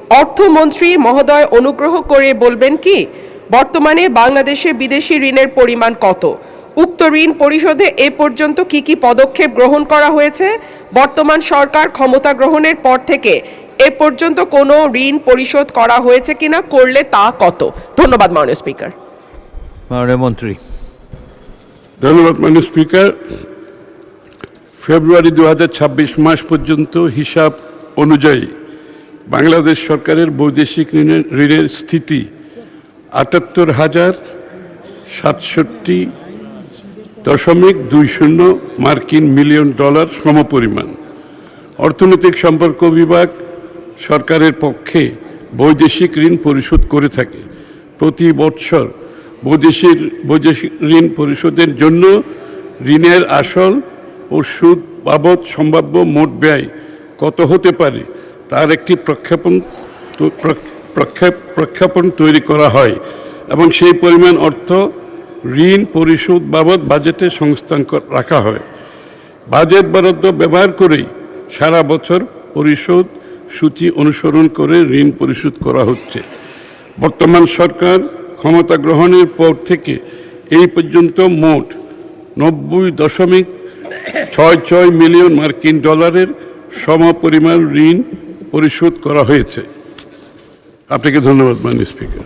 অর্থমন্ত্রী মহোদয় অনুগ্রহ করে বলবেন কি বর্তমানে বাংলাদেশে বিদেশি ঋণের পরিমাণ কত? উক্ত ঋণ পরিশোধে এ পর্যন্ত কি কি পদক্ষেপ গ্রহণ করা হয়েছে? বর্তমান সরকার ক্ষমতা গ্রহণের পর থেকে এ পর্যন্ত কোনো ঋণ পরিশোধ করা হয়েছে কিনা, করলে তা কত? ধন্যবাদ মাননীয় স্পিকার। মাননীয় মন্ত্রী। ধন্যবাদ মাননীয় স্পিকার। ফেব্রুয়ারি 2026 মাস পর্যন্ত হিসাব অনুযায়ী বাংলাদেশ সরকারের বৈদেশিক ঋণের স্থিতি ৭৮,067.20 মার্কিন মিলিয়ন ডলার সমপরিমাণ। অর্থনৈতিক সম্পর্ক বিভাগ সরকারের পক্ষে বৈদেশিক ঋণ পরিশোধ করে থাকে। প্রতি বছর বৈদেশিক ঋণ পরিশোধের জন্য ঋণের আসল ও সুদ বাবদ সম্ভাব্য মোট ব্যয় কত হতে পারে তার একটি প্রক্ষেপণ তৈরি করা হয় এবং সেই পরিমাণ অর্থ ঋণ পরিশোধ বাবদ বাজেটে সংস্থান রাখা হয়। বাজেট বরাদ্দ ব্যবহার করেই সারা বছর পরিশোধ সূচি অনুসরণ করে ঋণ পরিশোধ করা হচ্ছে। বর্তমান সরকার ক্ষমতা গ্রহণের পর থেকে এই পর্যন্ত মোট 90.66 মিলিয়ন মার্কিন ডলারের সমপরিমাণ ঋণ পরিশোধ করা হয়েছে। আপনাকে ধন্যবাদ মাননীয় স্পিকার।